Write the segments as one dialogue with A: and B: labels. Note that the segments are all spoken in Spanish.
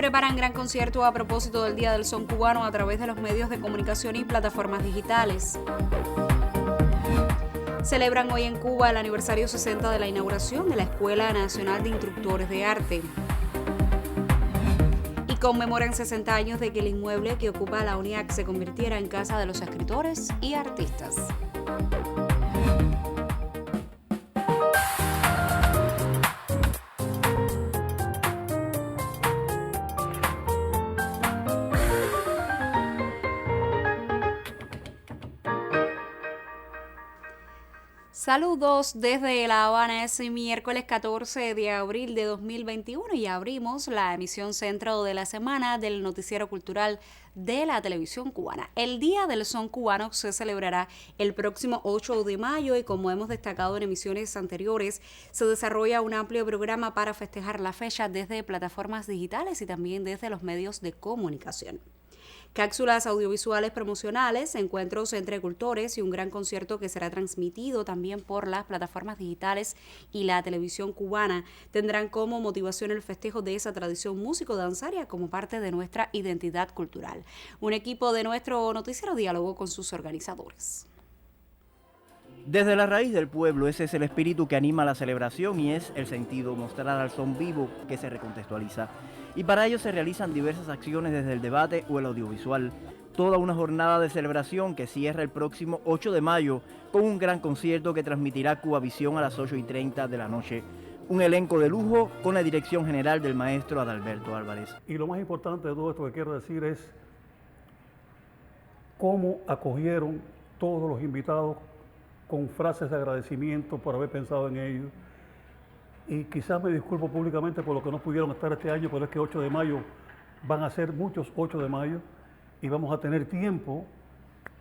A: preparan gran concierto a propósito del Día del Son Cubano a través de los medios de comunicación y plataformas digitales. Celebran hoy en Cuba el aniversario 60 de la inauguración de la Escuela Nacional de Instructores de Arte. Y conmemoran 60 años de que el inmueble que ocupa la UNIAC se convirtiera en casa de los escritores y artistas. Saludos desde La Habana, es miércoles 14 de abril de 2021 y abrimos la emisión centro de la semana del noticiero cultural de la televisión cubana. El Día del Son Cubano se celebrará el próximo 8 de mayo y como hemos destacado en emisiones anteriores, se desarrolla un amplio programa para festejar la fecha desde plataformas digitales y también desde los medios de comunicación. Cápsulas audiovisuales promocionales, encuentros entre cultores y un gran concierto que será transmitido también por las plataformas digitales y la televisión cubana tendrán como motivación el festejo de esa tradición músico-danzaria como parte de nuestra identidad cultural. Un equipo de nuestro noticiero dialogó con sus organizadores.
B: Desde la raíz del pueblo, ese es el espíritu que anima la celebración y es el sentido, mostrar al son vivo que se recontextualiza. Y para ello se realizan diversas acciones desde el debate o el audiovisual. Toda una jornada de celebración que cierra el próximo 8 de mayo con un gran concierto que transmitirá Cubavisión a las 8:30 de la noche. Un elenco de lujo con la dirección general del maestro Adalberto Álvarez.
C: Y lo más importante de todo esto que quiero decir es cómo acogieron todos los invitados con frases de agradecimiento por haber pensado en ellos. Y quizás me disculpo públicamente por lo que no pudieron estar este año, pero es que 8 de mayo van a ser muchos 8 de mayo y vamos a tener tiempo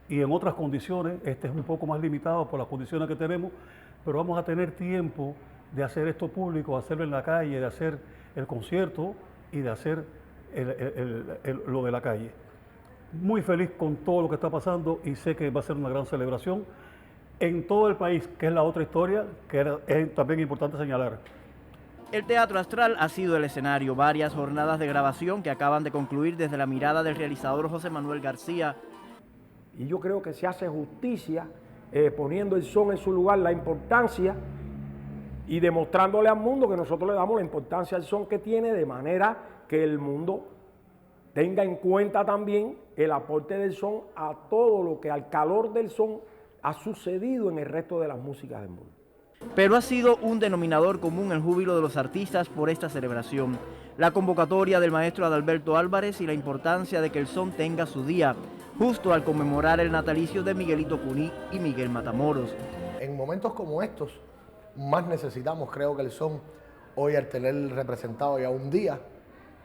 C: y en otras condiciones, este es un poco más limitado por las condiciones que tenemos, pero vamos a tener tiempo de hacer esto público, hacerlo en la calle, de hacer el concierto y de hacer lo de la calle. Muy feliz con todo lo que está pasando y sé que va a ser una gran celebración en todo el país, que es la otra historia que es también importante señalar.
B: El Teatro Astral ha sido el escenario, varias jornadas de grabación que acaban de concluir desde la mirada del realizador José Manuel García.
D: Y yo creo que se hace justicia poniendo el son en su lugar, la importancia y demostrándole al mundo que nosotros le damos la importancia al son que tiene, de manera que el mundo tenga en cuenta también el aporte del son a todo lo que al calor del son ha sucedido en el resto de las músicas del mundo.
B: Pero ha sido un denominador común el júbilo de los artistas por esta celebración. La convocatoria del maestro Adalberto Álvarez y la importancia de que el son tenga su día, justo al conmemorar el natalicio de Miguelito Cuní y Miguel Matamoros.
E: En momentos como estos, más necesitamos, creo que el son, hoy al tener representado ya un día,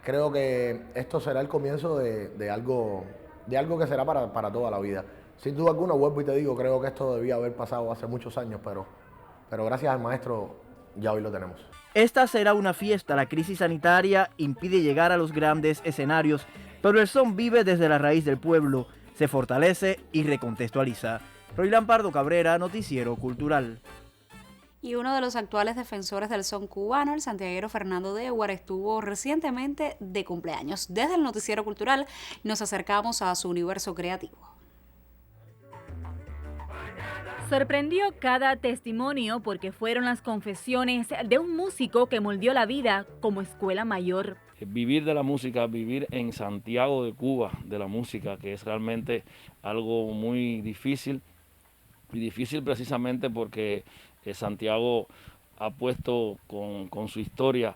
E: creo que esto será el comienzo de algo que será para toda la vida. Sin duda alguna, vuelvo y te digo, creo que esto debía haber pasado hace muchos años, pero gracias al maestro ya hoy lo tenemos.
B: Esta será una fiesta, la crisis sanitaria impide llegar a los grandes escenarios, pero el son vive desde la raíz del pueblo, se fortalece y recontextualiza. Roilán Pardo Cabrera, Noticiero Cultural.
A: Y uno de los actuales defensores del son cubano, el santiaguero Fernando de Eguar, estuvo recientemente de cumpleaños. Desde el Noticiero Cultural nos acercamos a su universo creativo.
F: Sorprendió cada testimonio porque fueron las confesiones de un músico que moldeó la vida como escuela mayor.
G: Vivir de la música, vivir en Santiago de Cuba de la música, que es realmente algo muy difícil, y difícil precisamente porque Santiago ha puesto con su historia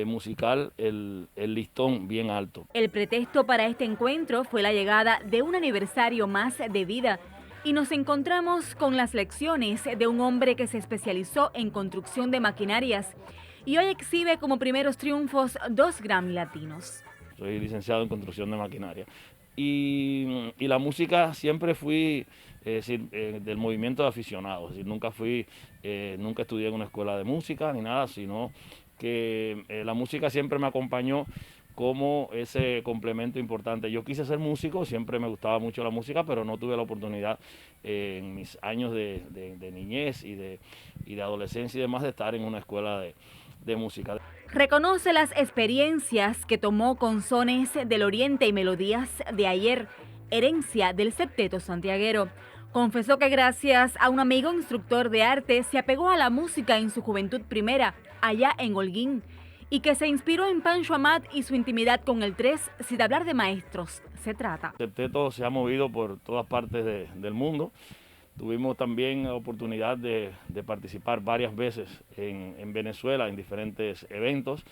G: musical el listón bien alto.
F: El pretexto para este encuentro fue la llegada de un aniversario más de vida y nos encontramos con las lecciones de un hombre que se especializó en construcción de maquinarias y hoy exhibe como primeros triunfos 2 Grammy latinos.
G: Soy licenciado en construcción de maquinaria y la música siempre fui del movimiento de aficionados, es decir, nunca estudié en una escuela de música ni nada, sino que la música siempre me acompañó como ese complemento importante. Yo quise ser músico, siempre me gustaba mucho la música, pero no tuve la oportunidad en mis años de niñez y de adolescencia y demás de estar en una escuela de música.
F: Reconoce las experiencias que tomó con sones del Oriente y melodías de ayer, herencia del septeto santiaguero. Confesó que gracias a un amigo instructor de arte se apegó a la música en su juventud primera, allá en Holguín, y que se inspiró en Pancho Amat y su intimidad con el tres, si de hablar de maestros se trata.
G: El septeto se ha movido por todas partes del mundo. Tuvimos también la oportunidad de participar varias veces en Venezuela en diferentes eventos,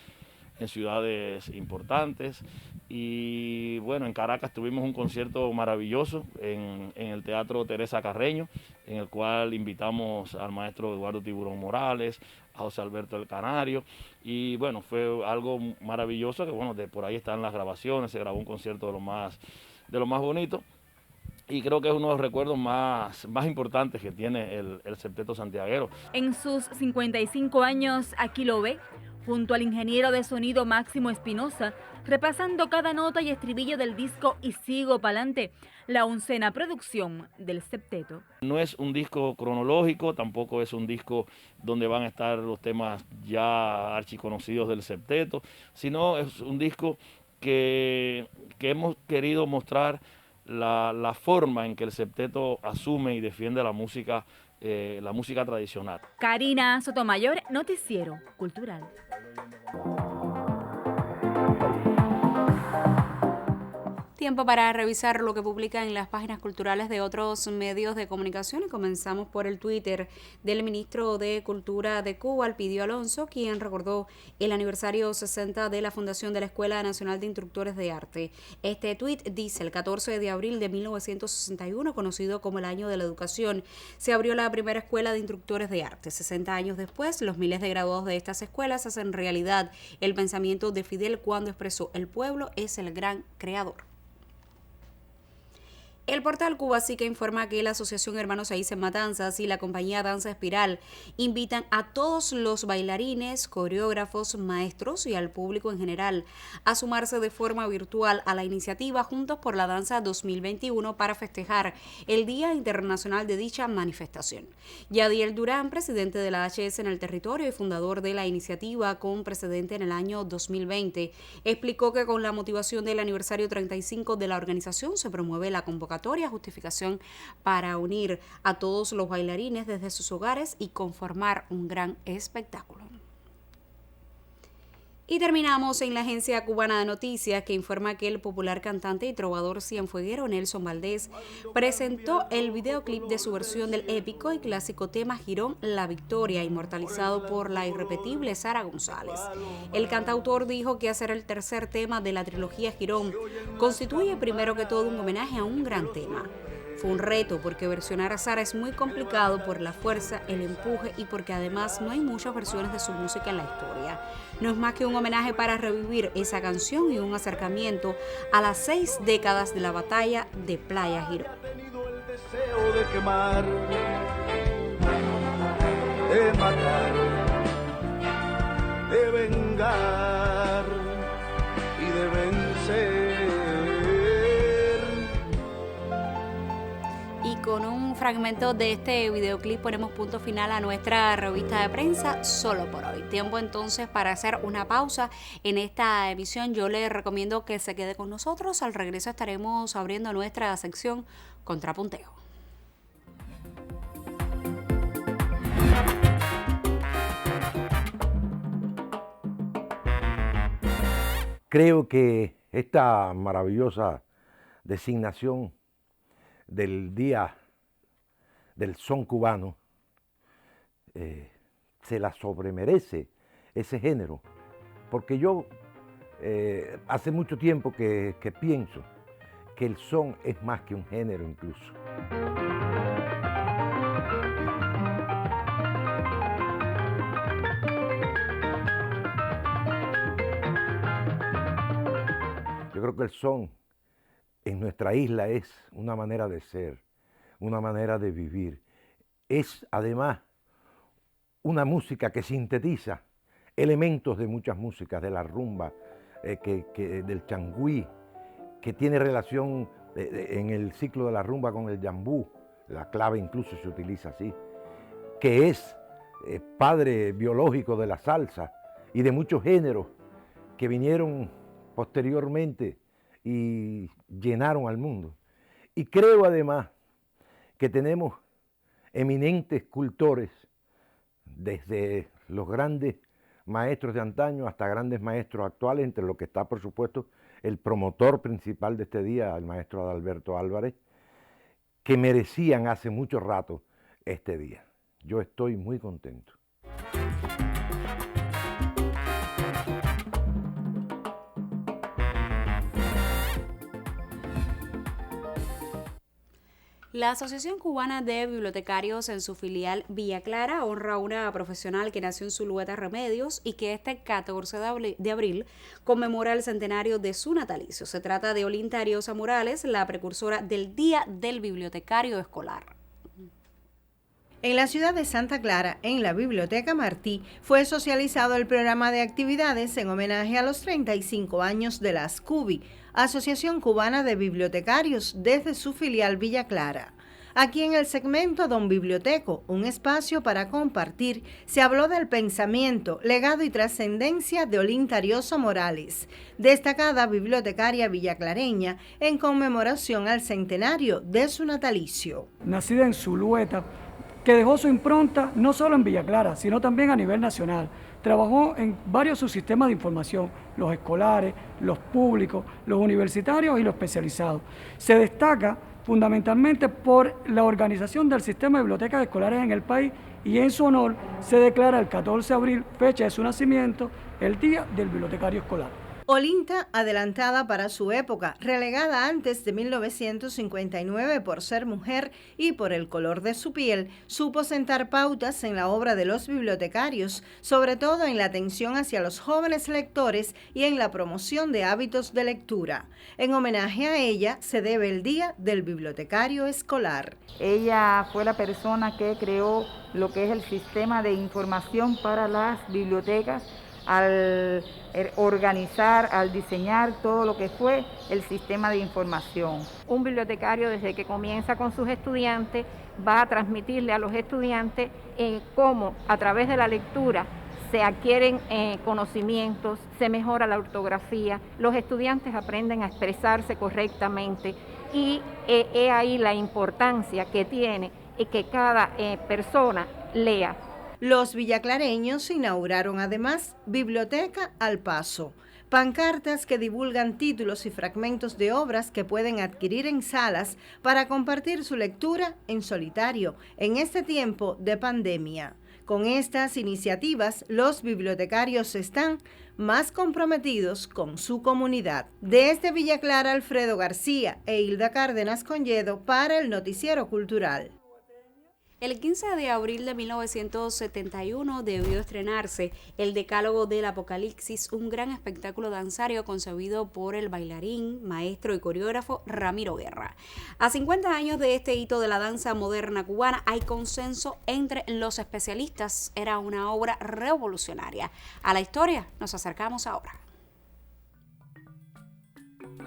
G: en ciudades importantes, y bueno, en Caracas tuvimos un concierto maravilloso en el Teatro Teresa Carreño, en el cual invitamos al maestro Eduardo Tiburón Morales, a José Alberto el Canario, y bueno, fue algo maravilloso que bueno, por ahí están las grabaciones, se grabó un concierto de lo más bonito. Y creo que es uno de los recuerdos más importantes que tiene el septeto santiaguero.
F: En sus 55 años, aquí lo ve, junto al ingeniero de sonido Máximo Espinosa, repasando cada nota y estribillo del disco Y Sigo Pa'lante, la 11ª producción del septeto.
G: No es un disco cronológico, tampoco es un disco donde van a estar los temas ya archiconocidos del septeto, sino es un disco que hemos querido mostrar la forma en que el septeto asume y defiende la música tradicional.
F: Karina Sotomayor, Noticiero Cultural.
A: Tiempo para revisar lo que publican en las páginas culturales de otros medios de comunicación y comenzamos por el Twitter del ministro de Cultura de Cuba, Elpidio Alonso, quien recordó el aniversario 60 de la fundación de la Escuela Nacional de Instructores de Arte. Este tuit dice: el 14 de abril de 1961, conocido como el Año de la Educación, se abrió la primera escuela de instructores de arte. 60 años después, los miles de graduados de estas escuelas hacen realidad el pensamiento de Fidel cuando expresó: el pueblo es el gran creador. El portal Cuba sí que informa que la Asociación Hermanos Aíces Matanzas y la compañía Danza Espiral invitan a todos los bailarines, coreógrafos, maestros y al público en general a sumarse de forma virtual a la iniciativa Juntos por la Danza 2021 para festejar el Día Internacional de dicha manifestación. Yadiel Durán, presidente de la HS en el territorio y fundador de la iniciativa con precedente en el año 2020, explicó que con la motivación del aniversario 35 de la organización se promueve la convocatoria justificación para unir a todos los bailarines desde sus hogares y conformar un gran espectáculo. Y terminamos en la Agencia Cubana de Noticias, que informa que el popular cantante y trovador cienfueguero Nelson Valdés presentó el videoclip de su versión del épico y clásico tema Girón La Victoria, inmortalizado por la irrepetible Sara González. El cantautor dijo que hacer el tercer tema de la trilogía Girón constituye primero que todo un homenaje a un gran tema. Fue un reto porque versionar a Sara es muy complicado por la fuerza, el empuje y porque además no hay muchas versiones de su música en la historia. No es más que un homenaje para revivir esa canción y un acercamiento a las 6 décadas de la batalla de Playa Girón.
H: El deseo de quemar, de matar, de vengar y de vencer.
A: Con un fragmento de este videoclip ponemos punto final a nuestra revista de prensa Solo por Hoy. Tiempo entonces para hacer una pausa en esta emisión. Yo les recomiendo que se quede con nosotros. Al regreso estaremos abriendo nuestra sección Contrapunteo.
I: Creo que esta maravillosa designación del Día del Son Cubano se la sobremerece ese género, porque yo hace mucho tiempo que pienso que el son es más que un género incluso. Yo creo que el son en nuestra isla es una manera de ser, una manera de vivir. Es además una música que sintetiza elementos de muchas músicas, de la rumba del changüí, que tiene relación en el ciclo de la rumba con el yambú, la clave incluso se utiliza así, que es padre biológico de la salsa y de muchos géneros que vinieron posteriormente y llenaron al mundo. Y creo además que tenemos eminentes cultores, desde los grandes maestros de antaño hasta grandes maestros actuales, entre los que está, por supuesto, el promotor principal de este día, el maestro Adalberto Álvarez, que merecían hace mucho rato este día. Yo estoy muy contento.
A: La Asociación Cubana de Bibliotecarios en su filial Villa Clara honra a una profesional que nació en Zulueta Remedios y que este 14 de abril conmemora el centenario de su natalicio. Se trata de Olinta Ariosa Morales, la precursora del Día del Bibliotecario Escolar.
J: En la ciudad de Santa Clara, en la Biblioteca Martí, fue socializado el programa de actividades en homenaje a los 35 años de la ASCUBI, Asociación Cubana de Bibliotecarios, desde su filial Villa Clara. Aquí en el segmento Don Biblioteco, un espacio para compartir, se habló del pensamiento, legado y trascendencia de Olinta Ariosa Morales, destacada bibliotecaria villaclareña en conmemoración al centenario de su natalicio.
K: Nacida en Zulueta, que dejó su impronta no solo en Villa Clara, sino también a nivel nacional. Trabajó en varios subsistemas de información, los escolares, los públicos, los universitarios y los especializados. Se destaca fundamentalmente por la organización del sistema de bibliotecas escolares en el país y en su honor se declara el 14 de abril, fecha de su nacimiento, el Día del Bibliotecario Escolar.
J: Olinta, adelantada para su época, relegada antes de 1959 por ser mujer y por el color de su piel, supo sentar pautas en la obra de los bibliotecarios, sobre todo en la atención hacia los jóvenes lectores y en la promoción de hábitos de lectura. En homenaje a ella se debe el Día del Bibliotecario Escolar.
L: Ella fue la persona que creó lo que es el sistema de información para las bibliotecas, al organizar, al diseñar todo lo que fue el sistema de información.
M: Un bibliotecario, desde que comienza con sus estudiantes, va a transmitirle a los estudiantes cómo a través de la lectura se adquieren conocimientos, se mejora la ortografía, los estudiantes aprenden a expresarse correctamente y es ahí la importancia que tiene que cada persona lea.
J: Los villaclareños inauguraron además Biblioteca al Paso, pancartas que divulgan títulos y fragmentos de obras que pueden adquirir en salas para compartir su lectura en solitario en este tiempo de pandemia. Con estas iniciativas, los bibliotecarios están más comprometidos con su comunidad. Desde Villa Clara, Alfredo García e Hilda Cárdenas Conyedo para el Noticiero Cultural.
A: El 15 de abril de 1971 debió estrenarse El Decálogo del Apocalipsis, un gran espectáculo danzario concebido por el bailarín, maestro y coreógrafo Ramiro Guerra. A 50 años de este hito de la danza moderna cubana hay consenso entre los especialistas. Era una obra revolucionaria. A la historia nos acercamos ahora.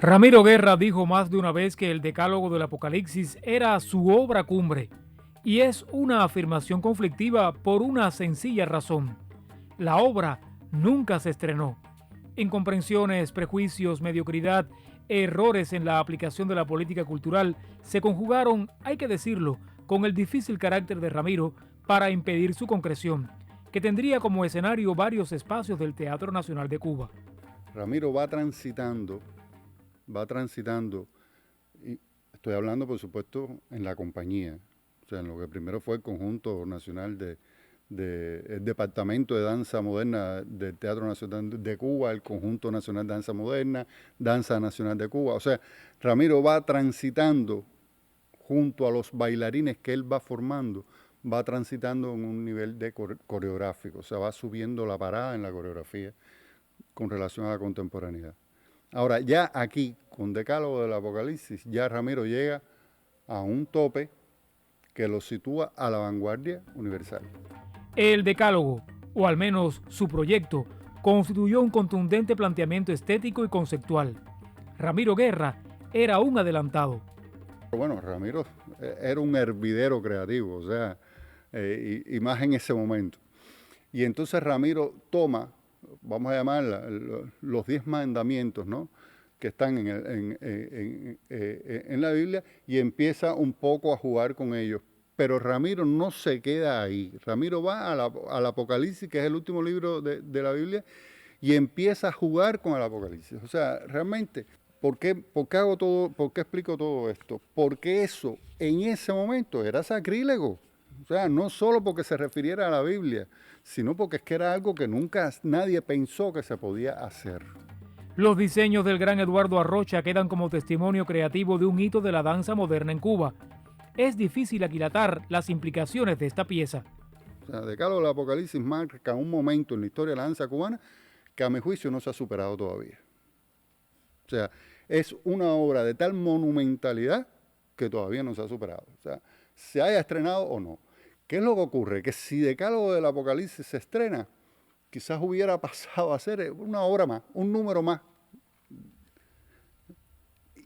N: Ramiro Guerra dijo más de una vez que El Decálogo del Apocalipsis era su obra cumbre. Y es una afirmación conflictiva por una sencilla razón. La obra nunca se estrenó. Incomprensiones, prejuicios, mediocridad, errores en la aplicación de la política cultural se conjugaron, hay que decirlo, con el difícil carácter de Ramiro para impedir su concreción, que tendría como escenario varios espacios del Teatro Nacional de Cuba.
O: Ramiro va transitando, y estoy hablando por supuesto en la compañía, o sea, en lo que primero fue el Conjunto Nacional el Departamento de Danza Moderna del Teatro Nacional de Cuba, el Conjunto Nacional de Danza Moderna, Danza Nacional de Cuba. O sea, Ramiro va transitando junto a los bailarines que él va formando, va transitando en un nivel de coreográfico, o sea, va subiendo la parada en la coreografía con relación a la contemporaneidad. Ahora, ya aquí, con Decálogo del Apocalipsis, ya Ramiro llega a un tope que lo sitúa a la vanguardia universal.
N: El Decálogo, o al menos su proyecto, constituyó un contundente planteamiento estético y conceptual. Ramiro Guerra era un adelantado.
O: Bueno, Ramiro era un hervidero creativo, o sea, y más en ese momento. Y entonces Ramiro toma, vamos a llamar los 10 mandamientos, ¿no?, que están en la Biblia, y empieza un poco a jugar con ellos. Pero Ramiro no se queda ahí. Ramiro va al Apocalipsis, que es el último libro de la Biblia, y empieza a jugar con el Apocalipsis. O sea, realmente, ¿por qué explico todo esto? Porque eso en ese momento era sacrílego. O sea, no solo porque se refiriera a la Biblia, sino porque es que era algo que nunca nadie pensó que se podía hacer.
N: Los diseños del gran Eduardo Arrocha quedan como testimonio creativo de un hito de la danza moderna en Cuba. Es difícil aquilatar las implicaciones de esta pieza.
O: O sea, Decálogo del Apocalipsis marca un momento en la historia de la danza cubana que a mi juicio no se ha superado todavía. O sea, es una obra de tal monumentalidad que todavía no se ha superado. O sea, se haya estrenado o no. ¿Qué es lo que ocurre? Que si Decálogo del Apocalipsis se estrena, quizás hubiera pasado a ser una obra más, un número más.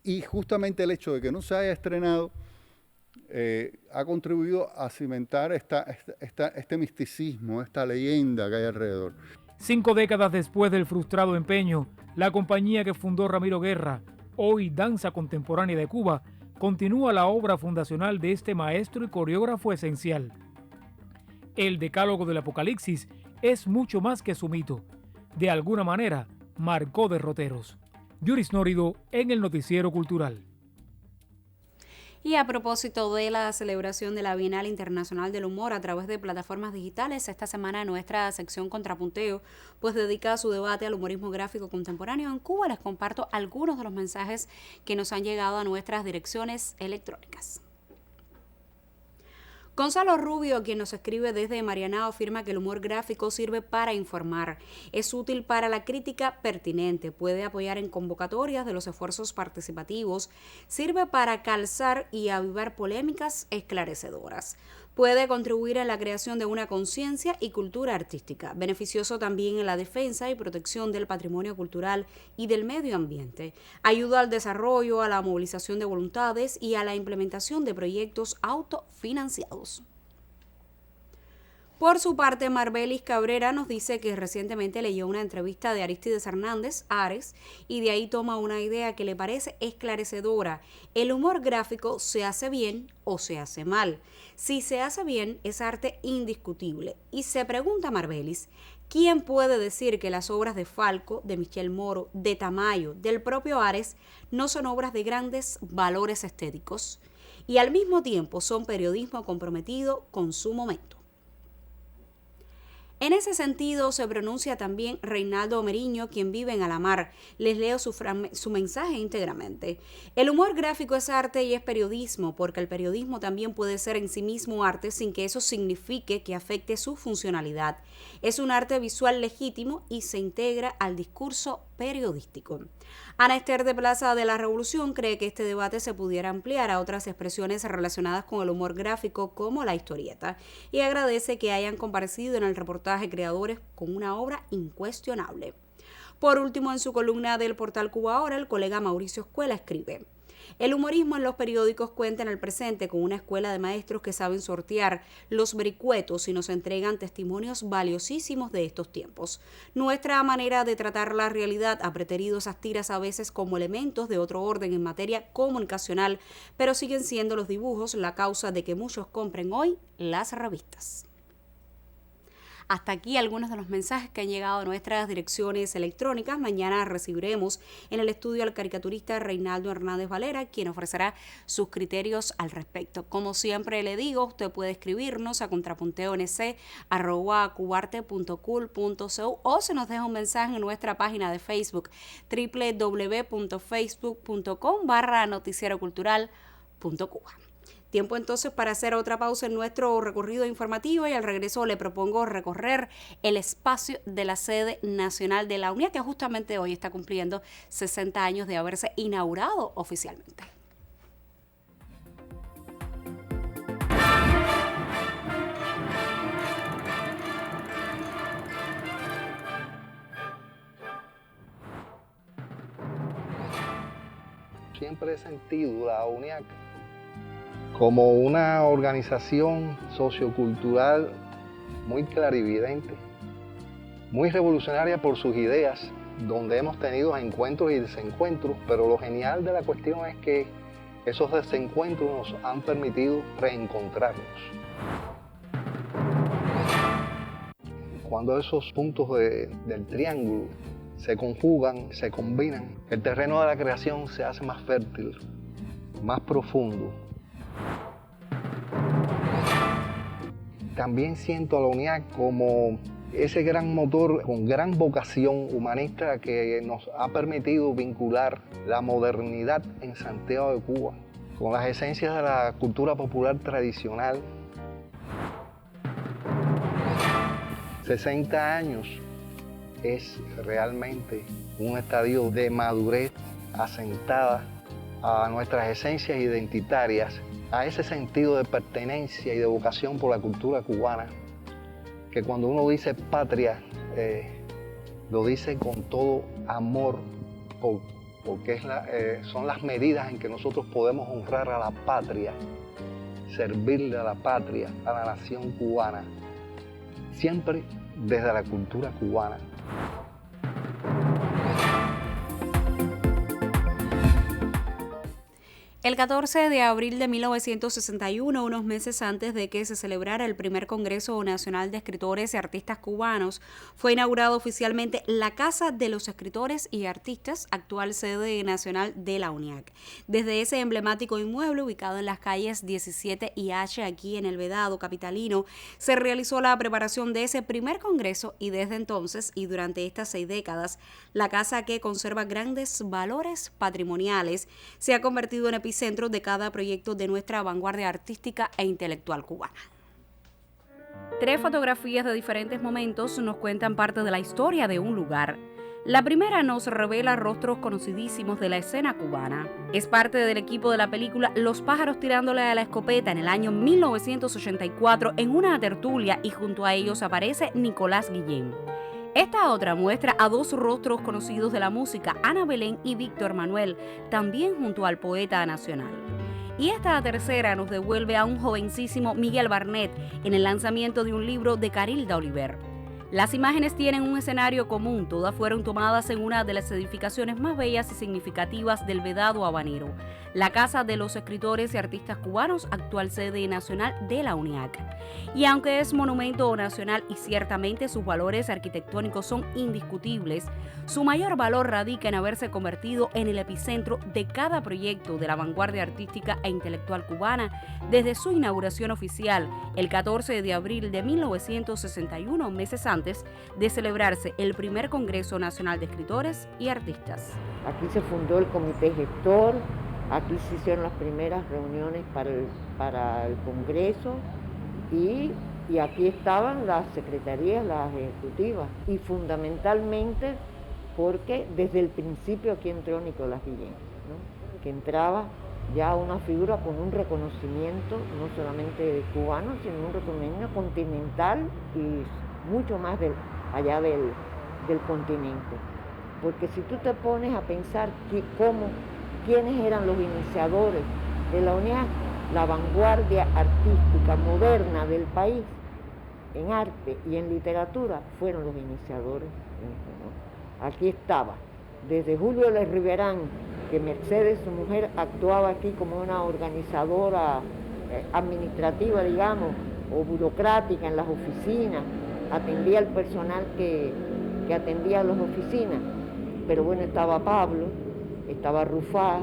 O: Y justamente el hecho de que no se haya estrenado ha contribuido a cimentar este misticismo, esta leyenda que hay alrededor.
N: 5 décadas después del frustrado empeño, la compañía que fundó Ramiro Guerra, hoy Danza Contemporánea de Cuba, continúa la obra fundacional de este maestro y coreógrafo esencial. El Decálogo del Apocalipsis es mucho más que su mito. De alguna manera, marcó derroteros. Yuris Nórido en el Noticiero Cultural.
A: Y a propósito de la celebración de la Bienal Internacional del Humor a través de plataformas digitales, esta semana nuestra sección Contrapunteo pues dedica su debate al humorismo gráfico contemporáneo en Cuba. Les comparto algunos de los mensajes que nos han llegado a nuestras direcciones electrónicas. Gonzalo Rubio, quien nos escribe desde Marianao, afirma que el humor gráfico sirve para informar, es útil para la crítica pertinente, puede apoyar en convocatorias de los esfuerzos participativos, sirve para calzar y avivar polémicas esclarecedoras. Puede contribuir en la creación de una conciencia y cultura artística, beneficioso también en la defensa y protección del patrimonio cultural y del medio ambiente. Ayuda al desarrollo, a la movilización de voluntades y a la implementación de proyectos autofinanciados. Por su parte, Marbelis Cabrera nos dice que recientemente leyó una entrevista de Aristides Hernández, Ares, y de ahí toma una idea que le parece esclarecedora. El humor gráfico se hace bien o se hace mal. Si se hace bien, es arte indiscutible. Y se pregunta Marbelis, ¿quién puede decir que las obras de Falco, de Michel Moro, de Tamayo, del propio Ares, no son obras de grandes valores estéticos? Y al mismo tiempo son periodismo comprometido con su momento. En ese sentido se pronuncia también Reinaldo Meriño, quien vive en Alamar. Les leo su mensaje íntegramente. El humor gráfico es arte y es periodismo, porque el periodismo también puede ser en sí mismo arte sin que eso signifique que afecte su funcionalidad. Es un arte visual legítimo y se integra al discurso periodístico. Ana Esther de Plaza de la Revolución cree que este debate se pudiera ampliar a otras expresiones relacionadas con el humor gráfico como la historieta y agradece que hayan comparecido en el reportaje creadores con una obra incuestionable. Por último, en su columna del portal Cuba Ahora, el colega Mauricio Escuela escribe: el humorismo en los periódicos cuenta en el presente con una escuela de maestros que saben sortear los vericuetos y nos entregan testimonios valiosísimos de estos tiempos. Nuestra manera de tratar la realidad ha preterido esas tiras a veces como elementos de otro orden en materia comunicacional, pero siguen siendo los dibujos la causa de que muchos compren hoy las revistas. Hasta aquí algunos de los mensajes que han llegado a nuestras direcciones electrónicas. Mañana recibiremos en el estudio al caricaturista Reinaldo Hernández Valera, quien ofrecerá sus criterios al respecto. Como siempre le digo, usted puede escribirnos a contrapunteonc@cubarte.cool.cu o se nos deja un mensaje en nuestra página de Facebook www.facebook.com/noticierocultural.cuba. Tiempo entonces para hacer otra pausa en nuestro recorrido informativo y al regreso le propongo recorrer el espacio de la sede nacional de la UNIA, que justamente hoy está cumpliendo 60 años de haberse inaugurado oficialmente.
P: Siempre he sentido la UNIAC como una organización sociocultural muy clarividente, muy revolucionaria por sus ideas, donde hemos tenido encuentros y desencuentros, pero lo genial de la cuestión es que esos desencuentros nos han permitido reencontrarnos. Cuando esos puntos del triángulo se conjugan, se combinan, el terreno de la creación se hace más fértil, más profundo. También siento a la UNIAC como ese gran motor con gran vocación humanista que nos ha permitido vincular la modernidad en Santiago de Cuba con las esencias de la cultura popular tradicional. 60 años es realmente un estadio de madurez asentada a nuestras esencias identitarias, a ese sentido de pertenencia y de vocación por la cultura cubana, que cuando uno dice patria, lo dice con todo amor, porque son las medidas en que nosotros podemos honrar a la patria, servirle a la patria, a la nación cubana, siempre desde la cultura cubana.
A: El 14 de abril de 1961, unos meses antes de que se celebrara el primer Congreso Nacional de Escritores y Artistas Cubanos, fue inaugurado oficialmente la Casa de los Escritores y Artistas, actual sede nacional de la UNIAC. Desde ese emblemático inmueble, ubicado en las calles 17 y H, aquí en el Vedado capitalino, se realizó la preparación de ese primer Congreso y desde entonces y durante estas 6 décadas, la casa, que conserva grandes valores patrimoniales, se ha convertido en epicentro de cada proyecto de nuestra vanguardia artística e intelectual cubana. 3 fotografías de diferentes momentos nos cuentan parte de la historia de un lugar. La primera nos revela rostros conocidísimos de la escena cubana. Es parte del equipo de la película Los pájaros tirándole a la escopeta en el año 1984 en una tertulia, y junto a ellos aparece Nicolás Guillén. Esta otra muestra a 2 rostros conocidos de la música, Ana Belén y Víctor Manuel, también junto al poeta nacional. Y esta tercera nos devuelve a un jovencísimo Miguel Barnet en el lanzamiento de un libro de Carilda Oliver. Las imágenes tienen un escenario común, todas fueron tomadas en una de las edificaciones más bellas y significativas del Vedado habanero, la Casa de los Escritores y Artistas Cubanos, actual sede nacional de la UNIAC. Y aunque es monumento nacional y ciertamente sus valores arquitectónicos son indiscutibles, su mayor valor radica en haberse convertido en el epicentro de cada proyecto de la vanguardia artística e intelectual cubana desde su inauguración oficial el 14 de abril de 1961, meses antes de celebrarse el primer Congreso Nacional de Escritores y Artistas.
Q: Aquí se fundó el comité gestor, aquí se hicieron las primeras reuniones para el Congreso y aquí estaban las secretarías, las ejecutivas, y fundamentalmente porque desde el principio aquí entró Nicolás Guillén, ¿no? Que entraba ya una figura con un reconocimiento no solamente cubano, sino un reconocimiento continental y mucho más allá del continente. Porque si tú te pones a pensar quiénes eran los iniciadores de la UNIAC, la vanguardia artística moderna del país en arte y en literatura fueron los iniciadores. ¿No? Aquí estaba, desde Julio Le Riverán, que Mercedes, su mujer, actuaba aquí como una organizadora administrativa, digamos, o burocrática en las oficinas, atendía al personal que atendía las oficinas, pero bueno, estaba Pablo, estaba Rufá,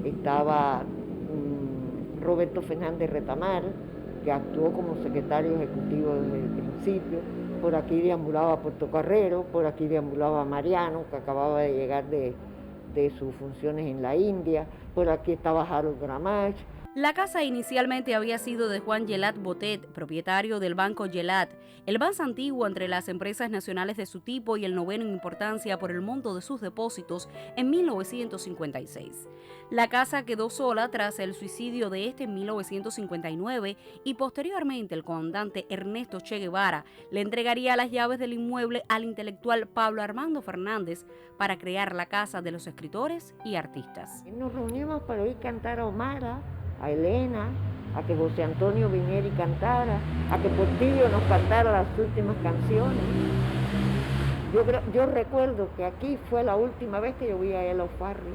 Q: estaba Roberto Fernández Retamar, que actuó como secretario ejecutivo desde el principio. Por aquí deambulaba Portocarrero, por aquí deambulaba Mariano, que acababa de llegar de sus funciones en la India, por aquí estaba Harold Gramach.
A: La casa inicialmente había sido de Juan Gelat Botet, propietario del Banco Gelat, el más antiguo entre las empresas nacionales de su tipo y el noveno en importancia por el monto de sus depósitos en 1956. La casa quedó sola tras el suicidio de este en 1959 y posteriormente el comandante Ernesto Che Guevara le entregaría las llaves del inmueble al intelectual Pablo Armando Fernández para crear la Casa de los Escritores y Artistas.
Q: Nos reunimos para oír cantar a Omara, a Elena, a que José Antonio viniera y cantara, a que Portillo nos cantara las últimas canciones. Yo recuerdo que aquí fue la última vez que yo vi a Elo Farri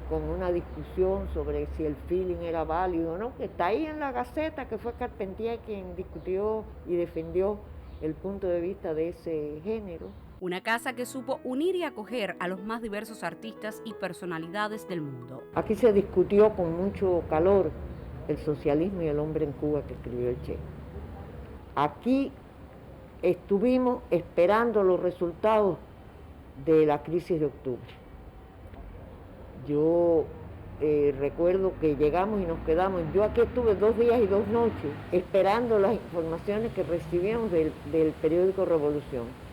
Q: con una discusión sobre si el feeling era válido o no, que está ahí en la Gaceta, que fue Carpentier quien discutió y defendió el punto de vista de ese género.
A: Una casa que supo unir y acoger a los más diversos artistas y personalidades del mundo.
Q: Aquí se discutió con mucho calor el socialismo y el hombre en Cuba que escribió el Che. Aquí estuvimos esperando los resultados de la crisis de octubre. Yo recuerdo que llegamos y nos quedamos, yo aquí estuve 2 días y 2 noches esperando las informaciones que recibíamos del periódico Revolución.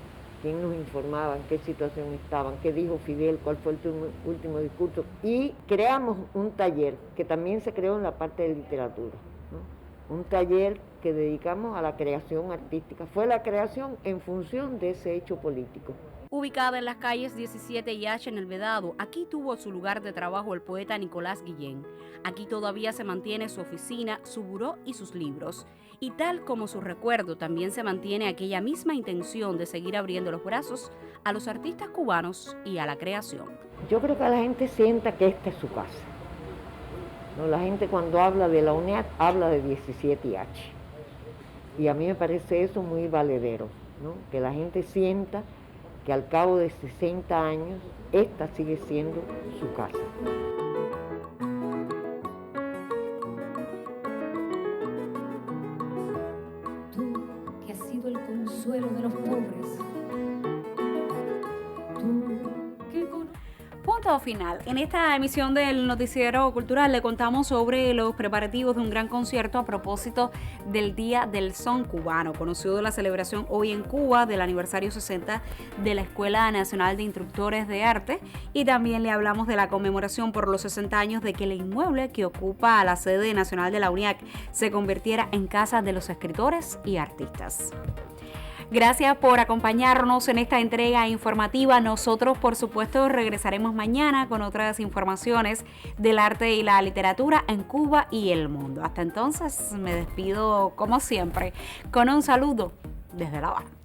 Q: Quién nos informaba, en qué situación estaban, qué dijo Fidel, cuál fue el último discurso. Y creamos un taller que también se creó en la parte de literatura, ¿no? Un taller que dedicamos a la creación artística. Fue la creación en función de ese hecho político.
A: Ubicada en las calles 17 y H en El Vedado, aquí tuvo su lugar de trabajo el poeta Nicolás Guillén. Aquí todavía se mantiene su oficina, su buró y sus libros. Y tal como su recuerdo, también se mantiene aquella misma intención de seguir abriendo los brazos a los artistas cubanos y a la creación.
Q: Yo creo que la gente sienta que esta es su casa. ¿No? La gente cuando habla de la UNED habla de 17H. Y a mí me parece eso muy valedero, ¿no? Que la gente sienta que al cabo de 60 años, esta sigue siendo su casa.
R: Tú, que has sido el consuelo de los pobres.
A: Punto final. En esta emisión del Noticiero Cultural le contamos sobre los preparativos de un gran concierto a propósito del Día del Son Cubano, conocido de la celebración hoy en Cuba del aniversario 60 de la Escuela Nacional de Instructores de Arte, y también le hablamos de la conmemoración por los 60 años de que el inmueble que ocupa la sede nacional de la UNIAC se convirtiera en Casa de los Escritores y Artistas. Gracias por acompañarnos en esta entrega informativa. Nosotros, por supuesto, regresaremos mañana con otras informaciones del arte y la literatura en Cuba y el mundo. Hasta entonces, me despido, como siempre, con un saludo desde La Habana.